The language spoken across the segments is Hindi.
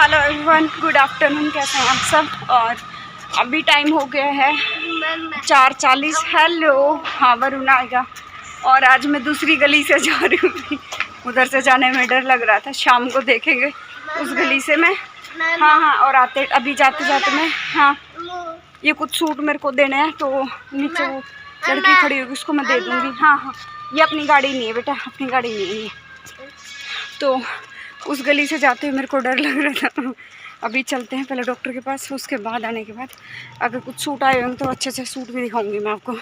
Hello everyone, good afternoon. कैसे हैं आप सब? और अभी टाइम हो गया है 4:40। हेलो, हाँ वरुण आएगा। और आज मैं दूसरी गली से जा रही हूँ। उधर से जाने में डर लग रहा था, शाम को देखेंगे उस गली से मैं। हाँ, और आते अभी जाते जाते मैं, हाँ ये कुछ सूट मेरे को देने हैं, तो नीचे वो लड़की खड़ी होगी, उसको मैं दे दूँगी। हाँ, ये अपनी गाड़ी नहीं है बेटा, अपनी गाड़ी नहीं है। तो उस गली से जाते हुए मेरे को डर लग रहा था। अभी चलते हैं पहले डॉक्टर के पास, उसके बाद आने के बाद अगर कुछ सूट आए होंगे तो अच्छे से सूट भी दिखाऊंगी मैं आपको।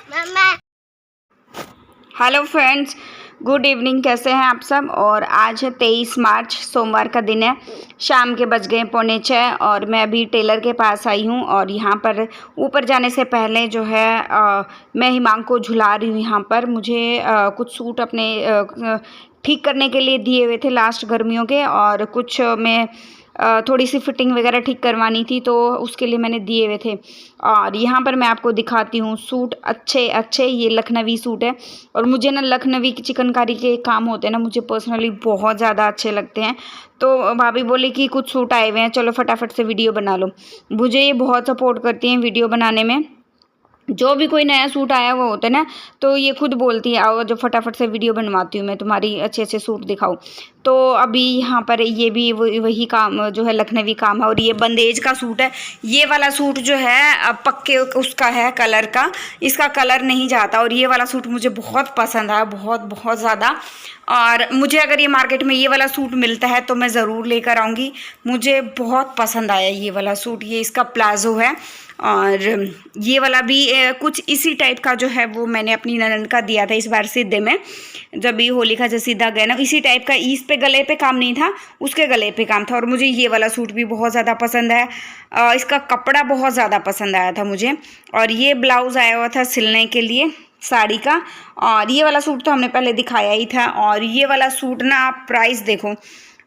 Hello friends, good evening. कैसे हैं आप सब? और आज है 23 मार्च, सोमवार का दिन है। शाम के बज गए 5:45 और मैं अभी टेलर के पास आई हूँ। और यहाँ पर ऊपर जाने से पहले जो है मैं हिमांग को झुला रही हूँ। यहाँ पर मुझे कुछ सूट अपने ठीक करने के लिए दिए हुए थे लास्ट गर्मियों के, और कुछ मैं थोड़ी सी फिटिंग वगैरह ठीक करवानी थी, तो उसके लिए मैंने दिए हुए थे। और यहाँ पर मैं आपको दिखाती हूँ सूट अच्छे ये लखनवी सूट है। और मुझे ना लखनवी की चिकनकारी के काम होते हैं ना, मुझे पर्सनली बहुत ज़्यादा अच्छे लगते हैं। तो भाभी बोली कि कुछ सूट आए हुए हैं, चलो फटाफट से वीडियो बना लो। मुझे ये बहुत सपोर्ट करती हैं वीडियो बनाने में। जो भी कोई नया सूट आया हुआ होता है ना, तो ये खुद बोलती है आओ जो फटाफट से वीडियो बनवाती हूँ मैं, तुम्हारी अच्छे सूट दिखाऊँ। तो अभी यहाँ पर ये भी वही काम जो है लखनवी काम है। और ये बंदेज का सूट है। ये वाला सूट जो है पक्के उसका है कलर का, इसका कलर नहीं जाता। और ये वाला सूट मुझे बहुत पसंद आया, बहुत ज़्यादा। और मुझे अगर ये मार्केट में ये वाला सूट मिलता है तो मैं ज़रूर लेकर आऊँगी। मुझे बहुत पसंद आया ये वाला सूट। ये इसका प्लाजो है। और ये वाला भी कुछ इसी टाइप का जो है वो मैंने अपनी ननद का दिया था इस बार सीधे में, जब भी होली का जो सीधा गया ना, इसी टाइप का। इस पे गले पे काम नहीं था, उसके गले पे काम था। और मुझे ये वाला सूट भी बहुत ज़्यादा पसंद है। इसका कपड़ा बहुत ज़्यादा पसंद आया था मुझे। और ये ब्लाउज़ आया हुआ था सिलने के लिए साड़ी का। और ये वाला सूट तो हमने पहले दिखाया ही था। और ये वाला सूट ना आप प्राइस देखो,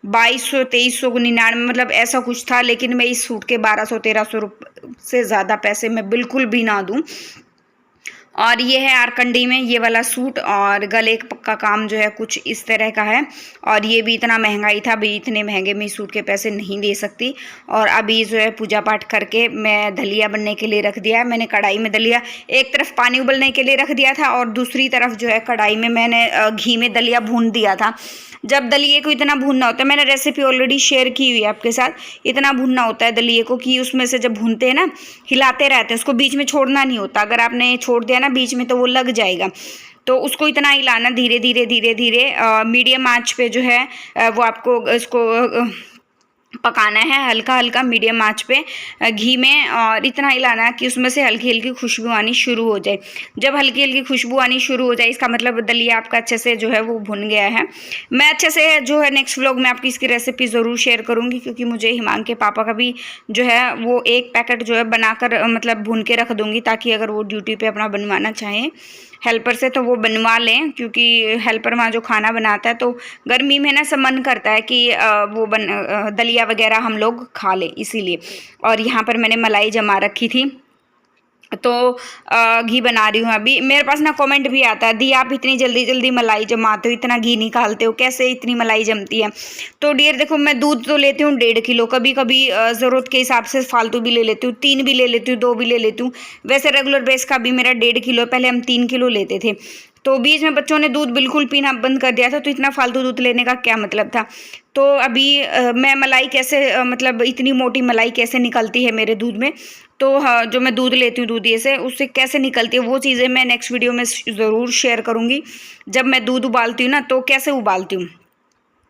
2200, 2399, मतलब ऐसा कुछ था। लेकिन मैं इस सूट के 1200, 1300 से ज़्यादा पैसे मैं बिल्कुल भी ना दूँ। और ये है आरकंडी में ये वाला सूट। और गले का काम जो है कुछ इस तरह का है। और ये भी इतना महंगा ही था, अभी इतने महंगे में सूट के पैसे नहीं दे सकती। और अभी जो है पूजा पाठ करके मैं दलिया बनने के लिए रख दिया है। मैंने कढ़ाई में दलिया, एक तरफ पानी उबलने के लिए रख दिया था और दूसरी तरफ जो है कढ़ाई में मैंने घी में दलिया भून दिया था। जब दलिए को इतना भूनना होता है, मैंने रेसिपी ऑलरेडी शेयर की हुई है आपके साथ, इतना भूनना होता है दलिए को कि उसमें से जब भूनते हैं ना, हिलाते रहते हैं, उसको बीच में छोड़ना नहीं होता। अगर आपने छोड़ दिया ना बीच में तो वो लग जाएगा। तो उसको इतना हिलाना, धीरे धीरे मीडियम आंच पे जो है वो आपको इसको पकाना है, हल्का हल्का मीडियम आंच पे घी में। और इतना हिलाना है कि उसमें से हल्की हल्की खुशबू आनी शुरू हो जाए। जब हल्की हल्की खुशबू आनी शुरू हो जाए, इसका मतलब दलिया आपका अच्छे से जो है वो भुन गया है। मैं अच्छे से जो है नेक्स्ट व्लॉग में आपकी इसकी रेसिपी ज़रूर शेयर करूँगी, क्योंकि मुझे हिमांग के पापा का भी जो है वो एक पैकेट जो है बनाकर मतलब भून के रख दूँगी, ताकि अगर वो ड्यूटी पर अपना बनवाना चाहें हेल्पर से तो वो बनवा लें। क्योंकि हेल्पर वहाँ जो खाना बनाता है, तो गर्मी में ना सब मन करता है कि वो दलिया वगैरह हम लोग खा लें, इसीलिए। और यहाँ पर मैंने मलाई जमा रखी थी, तो घी बना रही हूँ अभी। मेरे पास ना कमेंट भी आता है, दी आप इतनी जल्दी जल्दी मलाई जमाते हो, इतना घी निकालते हो, कैसे इतनी मलाई जमती है? तो डियर देखो, मैं दूध तो लेती हूँ 1.5 किलो, कभी कभी ज़रूरत के हिसाब से फालतू भी ले लेती हूँ, 3 भी ले लेती हूँ, 2 भी ले लेती हूँ। वैसे रेगुलर बेस का भी मेरा 1.5 किलो, पहले हम 3 किलो लेते थे। तो बीच में बच्चों ने दूध बिल्कुल पीना बंद कर दिया था, तो इतना फालतू दूध लेने का क्या मतलब था? तो अभी मैं मलाई कैसे मतलब इतनी मोटी मलाई कैसे निकलती है मेरे दूध में, तो हाँ, जो मैं दूध लेती हूँ दूधिए से, उससे कैसे निकलती है वो चीज़ें मैं नेक्स्ट वीडियो में ज़रूर शेयर करूँगी। जब मैं दूध उबालती हूँ ना, तो कैसे उबालती हूँ,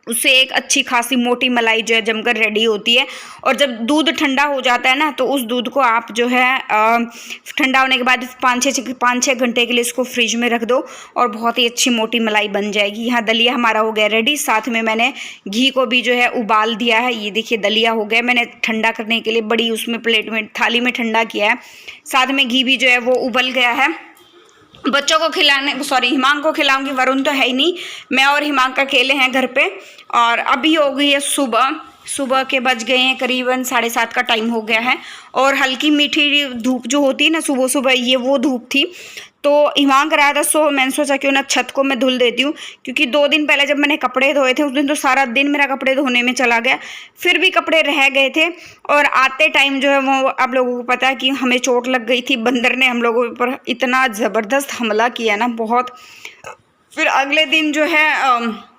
उससे एक अच्छी खासी मोटी मलाई जो है जमकर रेडी होती है। और जब दूध ठंडा हो जाता है ना, तो उस दूध को आप जो है ठंडा होने के बाद 5-6 घंटे के लिए इसको फ्रिज में रख दो, और बहुत ही अच्छी मोटी मलाई बन जाएगी। यहाँ दलिया हमारा हो गया रेडी। साथ में मैंने घी को भी जो है उबाल दिया है। ये देखिए दलिया हो गया, मैंने ठंडा करने के लिए बड़ी उसमें प्लेट में थाली में ठंडा किया है। साथ में घी भी जो है वो उबल गया है। बच्चों को खिलाने, सॉरी हिमांग को खिलाऊंगी, वरुण तो है ही नहीं, मैं और हिमांग का अकेले हैं घर पे। और अभी हो गई है सुबह, सुबह के बज गए हैं करीबन 7:30 का टाइम हो गया है और हल्की मीठी धूप जो होती है ना सुबह सुबह, ये वो धूप थी। तो हिमांक रहा था, सो मैंने सोचा क्यों ना छत को मैं धुल देती हूँ, क्योंकि 2 दिन पहले जब मैंने कपड़े धोए थे उस दिन तो सारा दिन मेरा कपड़े धोने में चला गया, फिर भी कपड़े रह गए थे। और आते टाइम जो है वो आप लोगों को पता है कि हमें चोट लग गई थी। बंदर ने हम लोगों पर इतना ज़बरदस्त हमला किया ना, बहुत। फिर अगले दिन जो है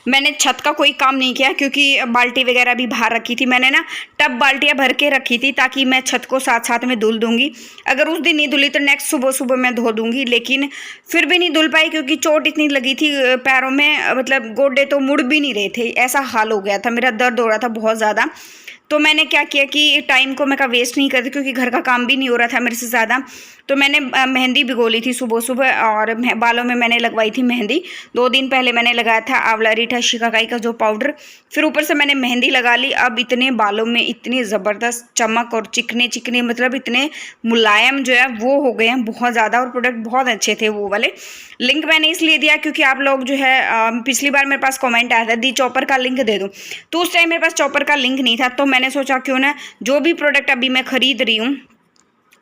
मैंने छत का कोई काम नहीं किया, क्योंकि बाल्टी वगैरह भी बाहर रखी थी। मैंने ना टब बाल्टियाँ भर के रखी थी ताकि मैं छत को साथ साथ में धुल दूंगी। अगर उस दिन नहीं धुली तो नेक्स्ट सुबह सुबह मैं धो दूंगी, लेकिन फिर भी नहीं धुल पाई क्योंकि चोट इतनी लगी थी पैरों में, मतलब गोडे तो मुड़ भी नहीं रहे थे, ऐसा हाल हो गया था, मेरा दर्द हो रहा था बहुत ज़्यादा। तो मैंने क्या किया कि टाइम को मैं का वेस्ट नहीं करती, क्योंकि घर का काम भी नहीं हो रहा था मेरे से ज़्यादा। तो मैंने मेहंदी भिगो ली थी सुबह सुबह, और बालों में मैंने लगवाई थी मेहंदी। 2 दिन पहले मैंने लगाया था आंवला रीठा शिकाकाई का जो पाउडर, फिर ऊपर से मैंने मेहंदी लगा ली। अब इतने बालों में इतनी ज़बरदस्त चमक और चिकने चिकने, मतलब इतने मुलायम जो है वो हो गए हैं बहुत ज़्यादा। और प्रोडक्ट बहुत अच्छे थे वो वाले। लिंक मैंने इसलिए दिया क्योंकि आप लोग जो है पिछली बार मेरे पास कमेंट आया था दी चॉपर का लिंक दे दूँ, तो उस टाइम मेरे पास चॉपर का लिंक नहीं था। तो मैंने सोचा क्यों ना जो भी प्रोडक्ट अभी मैं खरीद रही हूँ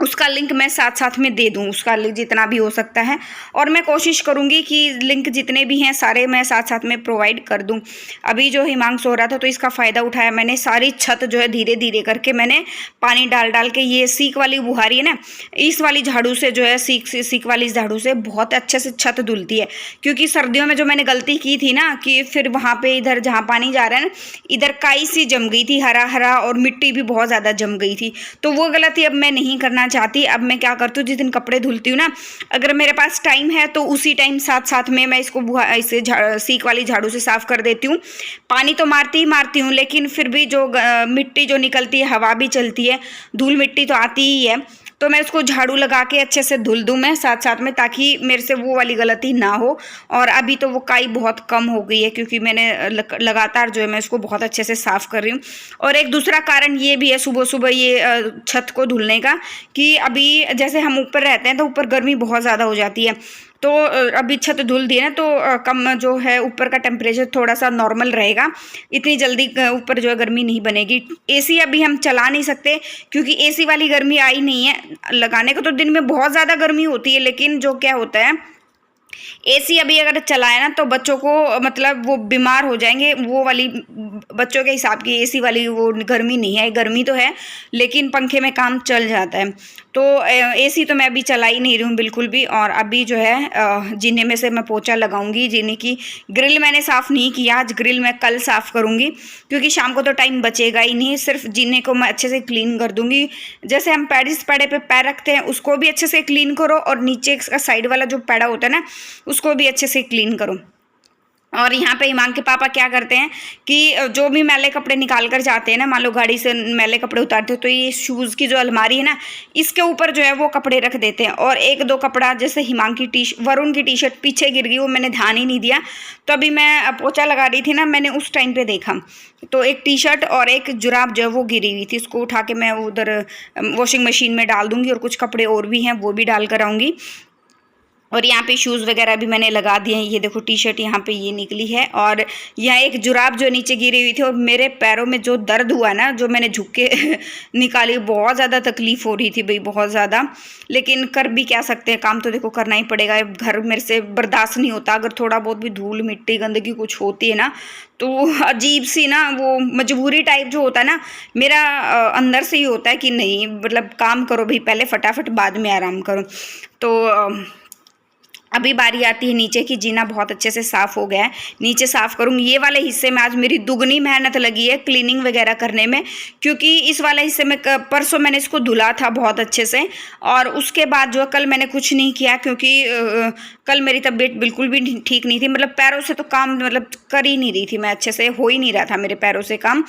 उसका लिंक मैं साथ साथ में दे दूं, उसका लिंक जितना भी हो सकता है। और मैं कोशिश करूंगी कि लिंक जितने भी हैं सारे मैं साथ साथ में प्रोवाइड कर दूं। अभी जो हिमांक सो रहा था तो इसका फ़ायदा उठाया मैंने, सारी छत जो है धीरे धीरे करके मैंने पानी डाल डाल के, ये सीख वाली बुहारी है ना, इस वाली झाड़ू से जो है सीख वाली झाड़ू से बहुत अच्छे से छत धुलती है। क्योंकि सर्दियों में जो मैंने गलती की थी ना कि फिर वहाँ पर इधर जहाँ पानी जा रहा है ना, इधर काई सी जम गई थी, हरा हरा, और मिट्टी भी बहुत ज़्यादा जम गई थी। तो वो गलती अब मैं नहीं करना चाहती। अब मैं क्या करती हूँ, जिस दिन कपड़े धुलती हूँ ना, अगर मेरे पास टाइम है तो उसी टाइम साथ साथ में मैं इसको इसे सीख वाली झाड़ू से साफ कर देती हूँ। पानी तो मारती ही मारती हूँ, लेकिन फिर भी जो मिट्टी जो निकलती है, हवा भी चलती है, धूल मिट्टी तो आती ही है, तो मैं उसको झाड़ू लगा के अच्छे से धुल दूँ मैं साथ साथ में, ताकि मेरे से वो वाली गलती ना हो। और अभी तो वो काई बहुत कम हो गई है क्योंकि मैंने लगातार जो है मैं इसको बहुत अच्छे से साफ़ कर रही हूँ। और एक दूसरा कारण ये भी है सुबह सुबह ये छत को धुलने का, कि अभी जैसे हम ऊपर रहते हैं तो ऊपर गर्मी बहुत ज़्यादा हो जाती है। तो अभी छत धुल दी है ना, तो कम जो है ऊपर का टेम्परेचर थोड़ा सा नॉर्मल रहेगा, इतनी जल्दी ऊपर जो है गर्मी नहीं बनेगी। एसी अभी हम चला नहीं सकते क्योंकि एसी वाली गर्मी आई नहीं है लगाने को। तो दिन में बहुत ज़्यादा गर्मी होती है, लेकिन जो क्या होता है, एसी अभी अगर चलाए ना तो बच्चों को मतलब वो बीमार हो जाएंगे, वो वाली बच्चों के हिसाब की एसी वाली वो गर्मी नहीं है। गर्मी तो है लेकिन पंखे में काम चल जाता है। तो एसी तो मैं अभी चला ही नहीं रही हूँ बिल्कुल भी। और अभी जो है जीने में से मैं पोछा लगाऊंगी। जीने की ग्रिल मैंने साफ़ नहीं किया, आज ग्रिल मैं कल साफ़ करूँगी क्योंकि शाम को तो टाइम बचेगा ही नहीं। सिर्फ जीने को मैं अच्छे से क्लीन कर दूँगी। जैसे हम पैडिस पैड़े पे पैर रखते हैं उसको भी अच्छे से क्लीन करो, और नीचे का साइड वाला जो पैड़ा होता है ना उसको भी अच्छे से क्लीन करो। और यहाँ पे हिमांक के पापा क्या करते हैं कि जो भी मैले कपड़े निकाल कर जाते हैं ना, मान लो गाड़ी से मैले कपड़े उतारते हो तो ये शूज़ की जो अलमारी है ना, इसके ऊपर जो है वो कपड़े रख देते हैं। और 1-2 कपड़ा, जैसे हिमांक की वरुण की टी शर्ट पीछे गिर गई, वो मैंने ध्यान ही नहीं दिया। तो अभी मैं पोछा लगा रही थी ना, मैंने उस टाइम पे देखा तो एक टी शर्ट और एक जुराब जो है वो गिरी हुई थी, उसको उठा के मैं उधर वॉशिंग मशीन में डाल दूँगी। और कुछ कपड़े और भी हैं वो भी डाल कर आऊँगी। और यहाँ पे शूज़ वगैरह भी मैंने लगा दिए हैं। ये देखो टी शर्ट यहाँ पे ये निकली है, और यहाँ एक जुराब जो नीचे गिरी हुई थी। और मेरे पैरों में जो दर्द हुआ ना, जो मैंने झुक के निकाली, बहुत ज़्यादा तकलीफ़ हो रही थी भाई, बहुत ज़्यादा। लेकिन कर भी क्या सकते हैं, काम तो देखो करना ही पड़ेगा। घर मेरे से बर्दाश्त नहीं होता, अगर थोड़ा बहुत भी धूल मिट्टी गंदगी कुछ होती है ना तो अजीब सी ना वो मजबूरी टाइप जो होता है ना, मेरा अंदर से ही होता है कि नहीं, मतलब काम करो भाई पहले, फटाफट बाद में आराम करो। तो अभी बारी आती है नीचे की। जीना बहुत अच्छे से साफ़ हो गया है, नीचे साफ़ करूँगी। ये वाले हिस्से में आज मेरी दुगनी मेहनत लगी है क्लीनिंग वगैरह करने में, क्योंकि इस वाले हिस्से में परसों मैंने इसको धुला था बहुत अच्छे से। और उसके बाद जो कल मैंने कुछ नहीं किया क्योंकि कल मेरी तबीयत बिल्कुल भी ठीक नहीं थी, मतलब पैरों से तो काम मतलब कर ही नहीं रही थी मैं अच्छे से, हो ही नहीं रहा था मेरे पैरों से काम।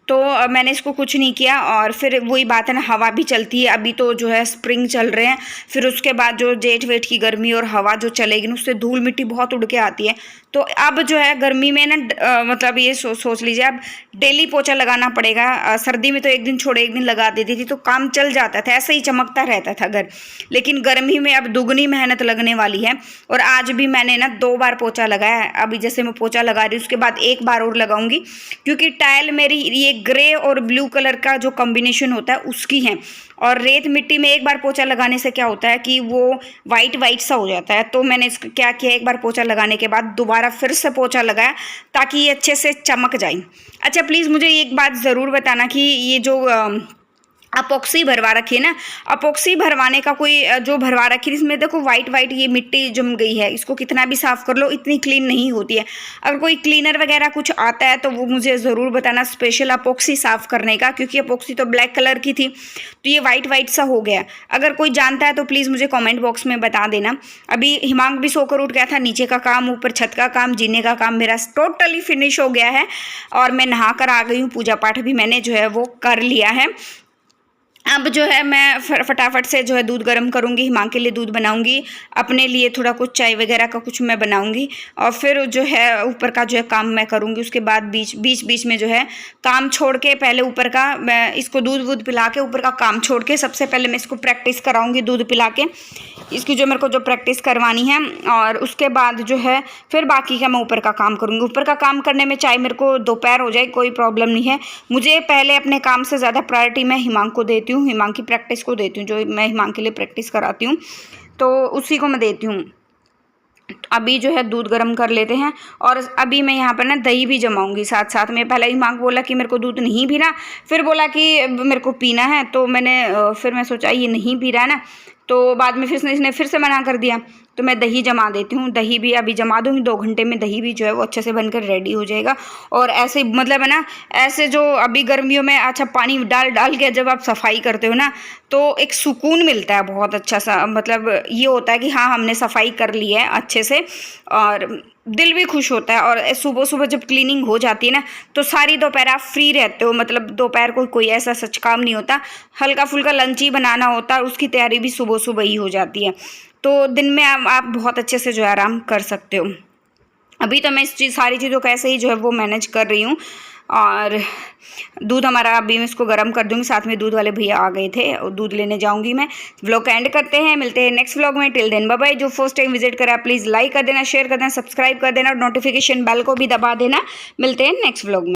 तो मैंने इसको कुछ नहीं किया। और फिर वही बात है ना, हवा भी चलती है, अभी तो जो है स्प्रिंग चल रहे हैं, फिर उसके बाद जो जेठ वेठ की गर्मी और हवा जो चलेगी ना, उससे धूल मिट्टी बहुत उड़ के आती है। तो अब जो है गर्मी में ना मतलब ये सोच लीजिए, अब डेली पोछा लगाना पड़ेगा। सर्दी में तो एक दिन छोड़े एक दिन लगा देती थी तो काम चल जाता था, ऐसे ही चमकता रहता था घर। लेकिन गर्मी में अब दुगनी मेहनत लगने वाली है। और आज भी मैंने ना 2 बार पोछा लगाया है। अभी जैसे मैं पोछा लगा रही हूँ, उसके बाद 1 बार और लगाऊंगी, क्योंकि टाइल मेरी ये ग्रे और ब्लू कलर का जो कॉम्बिनेशन होता है उसकी है। और रेत मिट्टी में 1 बार पोछा लगाने से क्या होता है कि वो वाइट वाइट सा हो जाता है। तो मैंने इसको क्या किया, 1 बार पोछा लगाने के बाद दोबारा फिर से पोछा लगाया, ताकि ये अच्छे से चमक जाए। अच्छा, प्लीज़ मुझे एक बात ज़रूर बताना कि ये जो अपॉक्सी भरवा रखी है ना, अपॉक्सी भरवाने का कोई जो भरवा रखी है, इसमें देखो वाइट वाइट ये मिट्टी जम गई है, इसको कितना भी साफ़ कर लो इतनी क्लीन नहीं होती है। अगर कोई क्लीनर वगैरह कुछ आता है तो वो मुझे ज़रूर बताना, स्पेशल अपॉक्सी साफ़ करने का, क्योंकि अपॉक्सी तो ब्लैक कलर की थी तो ये वाइट वाइट सा हो गया। अगर कोई जानता है तो प्लीज़ मुझे कॉमेंट बॉक्स में बता देना। अभी हिमांक भी सोकर उठ गया था, नीचे का काम, ऊपर छत का काम, जीने का काम मेरा टोटली फिनिश हो गया है। और मैं नहा कर आ गई हूँ, पूजा पाठ भी मैंने जो है वो कर लिया है। अब जो है मैं फटाफट से जो है दूध गर्म करूँगी, हिमांक के लिए दूध बनाऊँगी, अपने लिए थोड़ा कुछ चाय वगैरह का कुछ मैं बनाऊँगी, और फिर जो है ऊपर का जो है काम मैं करूँगी। उसके बाद बीच में जो है काम छोड़ के, पहले ऊपर का मैं इसको दूध वूध पिला के, ऊपर का काम छोड़ के सबसे पहले मैं इसको प्रैक्टिस कराऊँगी दूध पिला के, इसकी जो मेरे को जो प्रैक्टिस करवानी है। और उसके बाद जो है फिर बाकी का मैं ऊपर का काम करूँगी। ऊपर का काम करने में चाहे मेरे को दोपहर हो जाए कोई प्रॉब्लम नहीं है, मुझे पहले अपने काम से ज़्यादा प्रायोरिटी मैं हिमांक को देती हूँ, हिमांक की प्रैक्टिस को देती हूँ। जो मैं हिमांक के लिए प्रैक्टिस कराती हूँ तो उसी को मैं देती हूँ। अभी जो है दूध गर्म कर लेते हैं, और अभी मैं यहाँ पर ना दही भी जमाऊंगी साथ साथ में। पहले हिमांक बोला कि मेरे को दूध नहीं पीना, फिर बोला कि मेरे को पीना है, तो फिर मैं सोचा ये नहीं पी रहा है ना, तो बाद में फिर इसने फिर से मना कर दिया, तो मैं दही जमा देती हूँ। दही भी अभी जमा दूँगी, 2 घंटे में दही भी जो है वो अच्छे से बनकर रेडी हो जाएगा। और ऐसे मतलब है ना, ऐसे जो अभी गर्मियों में अच्छा पानी डाल के जब आप सफाई करते हो ना, तो एक सुकून मिलता है बहुत अच्छा सा, मतलब ये होता है कि हाँ हमने सफाई कर ली है अच्छे से, और दिल भी खुश होता है। और सुबह सुबह जब क्लीनिंग हो जाती है ना, तो सारी दोपहर आप फ्री रहते हो, मतलब दोपहर को कोई ऐसा सच काम नहीं होता, हल्का फुल्का लंच ही बनाना होता है, उसकी तैयारी भी सुबह सुबह ही हो जाती है। तो दिन में आप बहुत अच्छे से जो है आराम कर सकते हो। अभी तो मैं सारी चीज़ों को ऐसे ही जो है वो मैनेज कर रही हूँ। और दूध हमारा अभी मैं इसको गर्म कर दूँगी, साथ में दूध वाले भैया आ गए थे और दूध लेने जाऊँगी मैं। व्लॉग का एंड करते हैं, मिलते हैं नेक्स्ट व्लॉग में। Till then bye bye. जो फर्स्ट टाइम विजिट करा प्लीज़ लाइक कर देना, शेयर कर देना, सब्सक्राइब कर देना और नोटिफिकेशन बेल को भी दबा देना। मिलते हैं नेक्स्ट व्लॉग में।